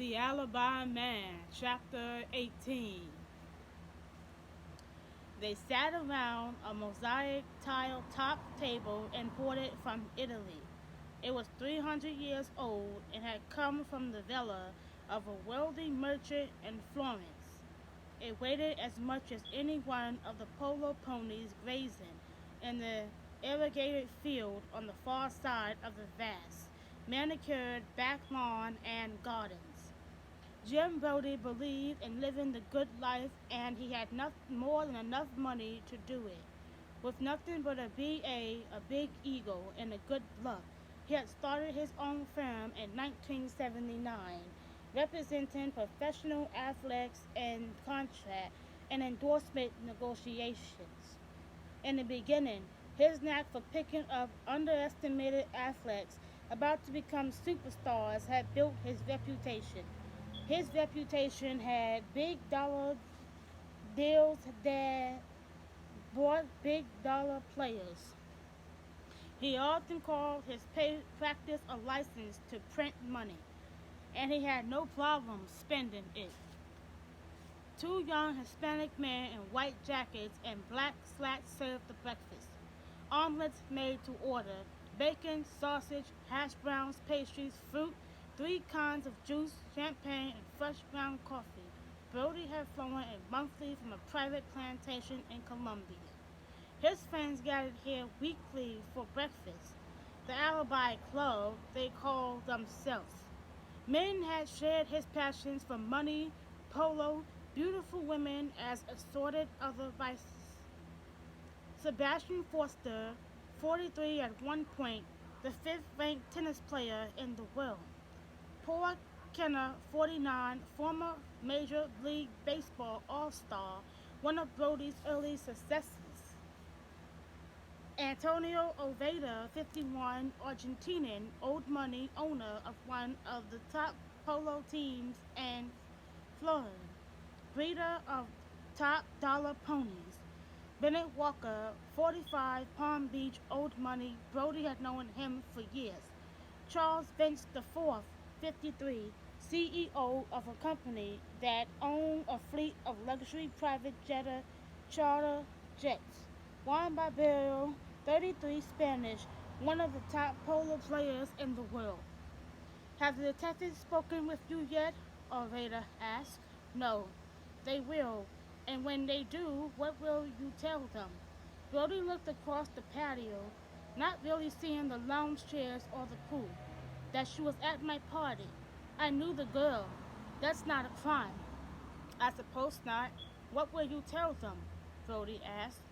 The Alibi Man Chapter 18. They sat around a mosaic tile top table imported from Italy. It was 300 years old and had come from the villa of a wealthy merchant in Florence. It weighed as much as any one of the polo ponies grazing in the irrigated field on the far side of the vast, manicured back lawn and gardens. Jim Brody believed in living the good life, and he had more than enough money to do it. With nothing but a BA, a big ego, and a good luck, he had started his own firm in 1979, representing professional athletes in contract and endorsement negotiations. In the beginning, his knack for picking up underestimated athletes about to become superstars had built his reputation. His reputation had big dollar deals that brought big dollar players. He often called his practice a license to print money, and he had no problem spending it. Two young Hispanic men in white jackets and black slacks served the breakfast. Omelets made to order, bacon, sausage, hash browns, pastries, fruit, three kinds of juice, champagne, and fresh ground coffee. Brody had flown in monthly from a private plantation in Colombia. His friends gathered here weekly for breakfast. The Alibi Club, they called themselves. Men had shared his passions for money, polo, beautiful women, as assorted other vices. Sebastian Forster, 43 at one point, the fifth-ranked tennis player in the world. Paul Kenner, 49, former Major League Baseball All-Star, one of Brody's early successes. Antonio Oveda, 51, Argentinian, old money owner of one of the top polo teams in Florida, breeder of top dollar ponies. Bennett Walker, 45, Palm Beach, old money. Brody had known him for years. Charles Vince IV, 53, CEO of a company that owned a fleet of luxury private charter jets. Juan Barbero, 33, Spanish, one of the top polo players in the world. Have the detectives spoken with you yet? Orator asked. No, they will. And when they do, what will you tell them? Brody looked across the patio, not really seeing the lounge chairs or the pool. That she was at my party. I knew the girl. That's not a crime. I suppose not. What will you tell them? Brody asked.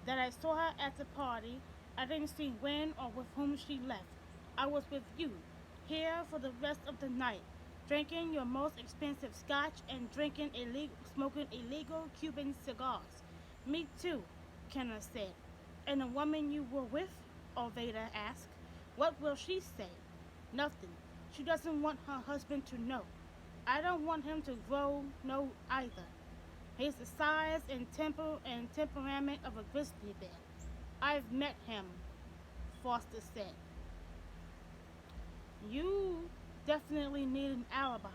That I saw her at the party. I didn't see when or with whom she left. I was with you, here for the rest of the night, drinking your most expensive scotch and smoking illegal Cuban cigars. Me too, Kenner said. And the woman you were with? Oveda asked. What will she say? Nothing. She doesn't want her husband to know. I don't want him to know either. He's the size and temperament of a grizzly bear. I've met him, Foster said. You definitely need an alibi.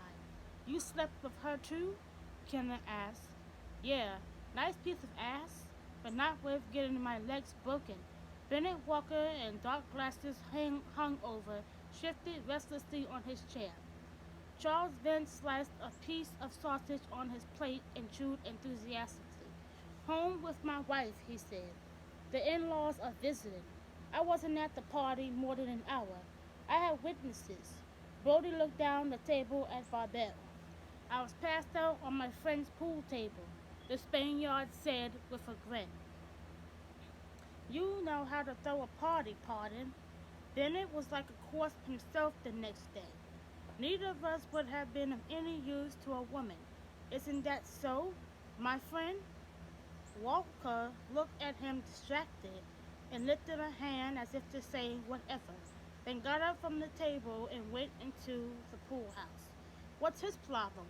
You slept with her too? Kenner asked. Yeah, nice piece of ass, but not worth getting my legs broken. Bennett Walker, in dark glasses hung over, shifted restlessly on his chair. Charles then sliced a piece of sausage on his plate and chewed enthusiastically. Home with my wife, he said. The in-laws are visiting. I wasn't at the party more than an hour. I had witnesses. Brody looked down the table at Barbell. I was passed out on my friend's pool table, the Spaniard said with a grin. You know how to throw a party, pardon. Bennett was like a corpse himself the next day. Neither of us would have been of any use to a woman. Isn't that so, my friend? Walker looked at him distracted and lifted a hand as if to say whatever, then got up from the table and went into the pool house. What's his problem?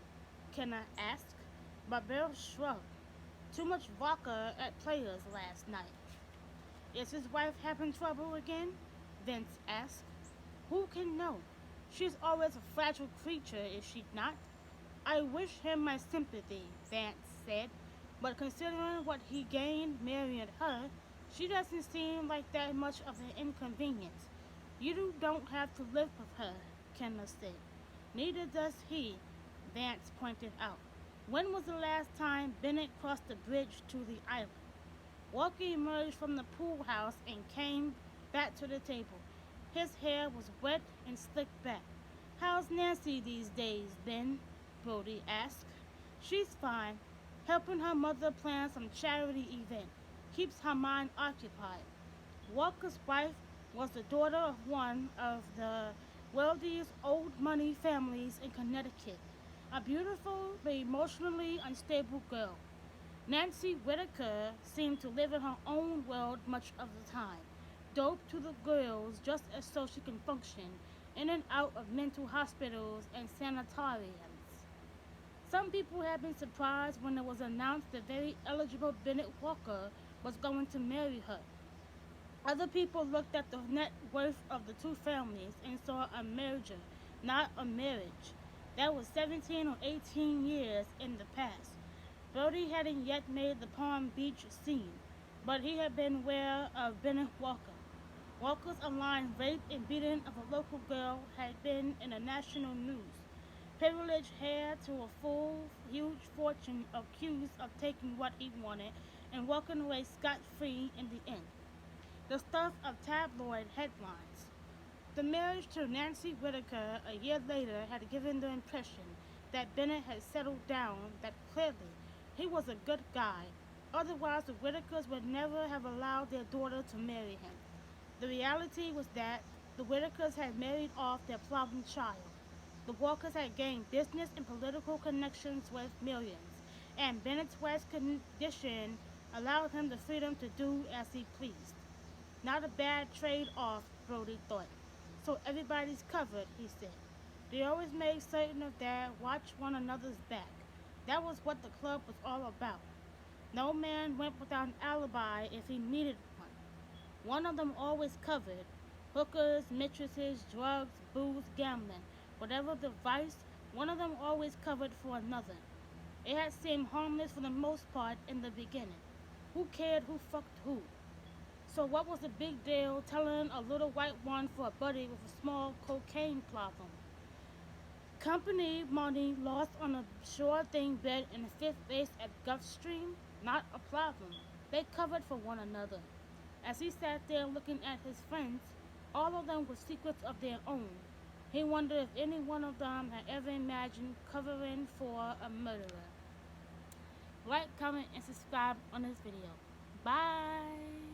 Kenner asked. Barbell shrugged. Too much vodka at Players last night. Is his wife having trouble again? Vince asked. Who can know? She's always a fragile creature, is she not? I wish him my sympathy, Vance said, but considering what he gained marrying her, she doesn't seem like that much of an inconvenience. You don't have to live with her, Kenneth said. Neither does he, Vance pointed out. When was the last time Bennett crossed the bridge to the island? Walker emerged from the pool house and came back to the table. His hair was wet and slicked back. How's Nancy these days, Ben? Brody asked. She's fine, helping her mother plan some charity event. Keeps her mind occupied. Walker's wife was the daughter of one of the wealthiest old money families in Connecticut, a beautiful but emotionally unstable girl. Nancy Whitaker seemed to live in her own world much of the time, doped to the gills just as so she can function in and out of mental hospitals and sanatoriums. Some people had been surprised when it was announced the very eligible Bennett Walker was going to marry her. Other people looked at the net worth of the two families and saw a merger, not a marriage. That was 17 or 18 years in the past. Brody hadn't yet made the Palm Beach scene, but he had been aware of Bennett Walker. Walker's online rape and beating of a local girl had been in the national news. Privileged heir to a full, huge fortune accused of taking what he wanted and walking away scot-free in the end. The stuff of tabloid headlines. The marriage to Nancy Whitaker a year later had given the impression that Bennett had settled down, that clearly he was a good guy. Otherwise, the Whitakers would never have allowed their daughter to marry him. The reality was that the Whitakers had married off their problem child. The Walkers had gained business and political connections with millions, and Bennett's wife's condition allowed him the freedom to do as he pleased. Not a bad trade-off, Brody thought. So everybody's covered, he said. They always made certain of that, watch one another's back. That was what the club was all about. No man went without an alibi if he needed one. One of them always covered. Hookers, mistresses, drugs, booze, gambling. Whatever the vice, one of them always covered for another. It had seemed harmless for the most part in the beginning. Who cared who fucked who? So what was the big deal telling a little white one for a buddy with a small cocaine problem? Company money lost on a sure thing bet in the fifth base at Gulfstream? Not a problem. They covered for one another. As he sat there looking at his friends, all of them with secrets of their own, he wondered if any one of them had ever imagined covering for a murderer. Like, comment, and subscribe on this video. Bye!